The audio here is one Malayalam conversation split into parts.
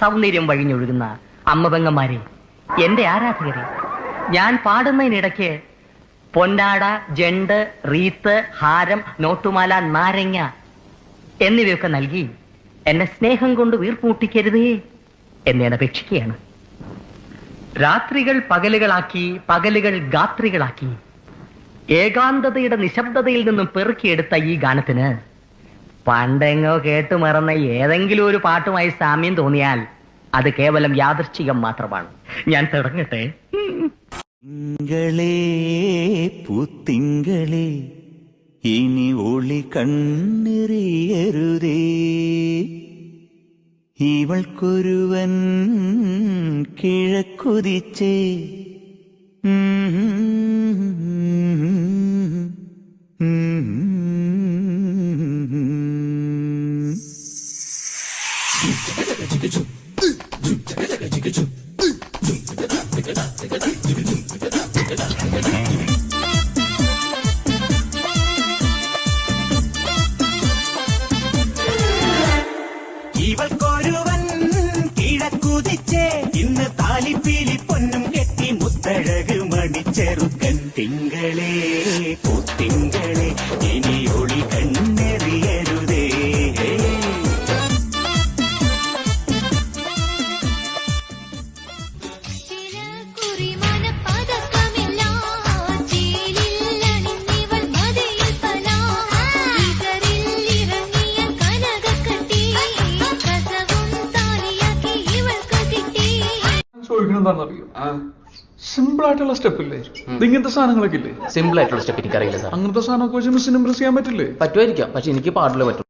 സൗന്ദര്യം വഴിഞ്ഞൊഴുകുന്ന അമ്മപെങ്ങന്മാരെ, എന്റെ ആരാധകരെ, ഞാൻ പാടുന്നതിനിടയ്ക്ക് പൊന്നാട, ജണ്ട്, റീത്ത്, ഹാരം, നോട്ടുമാല, നാരങ്ങ എന്നിവയൊക്കെ നൽകി എന്നെ സ്നേഹം കൊണ്ട് വീർപ്പൂട്ടിക്കരുതേ എന്നെ അപേക്ഷിക്കുകയാണ്. രാത്രികൾ പകലുകളാക്കി, പകലുകൾ ഗാത്രികളാക്കി, ഏകാന്തതയുടെ നിശബ്ദതയിൽ നിന്നും പെറുക്കിയെടുത്ത ഈ ഗാനത്തിന് പണ്ടെങ്ങോ കേട്ടു മറന്ന ഏതെങ്കിലും ഒരു പാട്ടുമായി സാമ്യം തോന്നിയാൽ അത് കേവലം യാദൃശ്ചികം മാത്രമാണ്. ഞാൻ തുടങ്ങട്ടെ. തിങ്കളേ പൂത്തിങ്കളേ, ഇനി ഒളി കണ്ണെറിയരുതേ, ഇവൾക്കൊരുവൻ കിഴക്കുതിച്ചേ. ഇവൾക്കൊരുവൻ കിഴക്കുതിച്ചേ, ഇന്ന് താലിപ്പീലി പൊന്നും കെട്ടി മുത്തഴക് മണിച്ചെറുക്കൻ. തിങ്കളേ പൂത്തിങ്കളേ, ഇനി ഒളി കണ്ണെറിയരുതേ. സിമ്പിൾ ആയിട്ടുള്ള സ്റ്റെപ്പ് ഇല്ലേ? ഇങ്ങനത്തെ സാധനങ്ങളൊക്കെ ഇല്ലേ? സിമ്പിൾ ആയിട്ടുള്ള സ്റ്റെപ്പ് എനിക്കറിയില്ല സാർ. അങ്ങനത്തെ സാധനമൊക്കെ വെച്ച് മിസ്സിന് ഇംപ്രസ് ചെയ്യാൻ പറ്റില്ലേ? പറ്റുമായിരിക്കാം, പക്ഷെ എനിക്ക് പാടില്ല പറ്റും.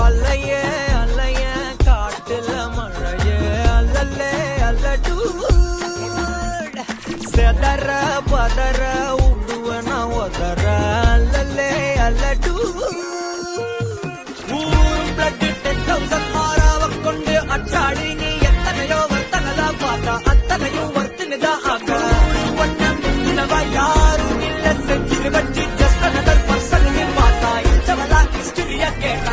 അല്ലയേ അല്ലയേ കാട്ടില മഴയേ, അല്ലല്ലേ അല്ലടൂ, സെദര പദര ഉടുവന ഒദര, അല്ലല്ലേ അല്ലടൂ. ബ്ലഡ് 10,000 മാറാവ കൊണ്ട് അച്ചാടി, നീ എത്തനയോ വർത്തനതാ പാത്ത അത്തനയോ വർത്തിനതാ ആക. യാരുമില്ല സെഞ്ചിൽ വച്ച് ജസ്റ്റ് അനദർ പർസൺ ഇൻ പാത്ത ഇച്ചവല ഹിസ്റ്ററിയ കേട്ട.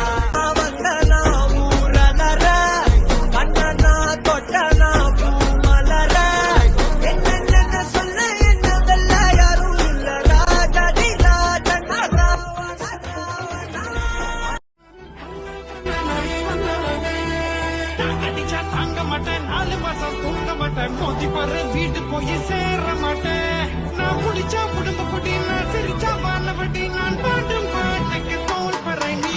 வீட்டு போய் சேர மாட்டேன். நான் குடிச்சா குடும்ப குடி, நான் சிரிச்சா வாழவட்டி, நான் பாடும் பாட்டுக்கு தோல் பறை நீ.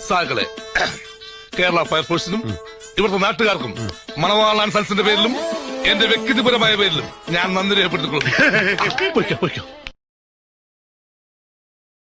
സാകളെ കേരള ഫയർഫോഴ്സിനും ഇവിടുത്തെ നാട്ടുകാർക്കും മണവാളാൻ സൽസിന്റെ പേരിലും എന്റെ വ്യക്തിപരമായ പേരിലും ഞാൻ നന്ദി രേഖപ്പെടുത്തിക്കൊള്ളുന്നു.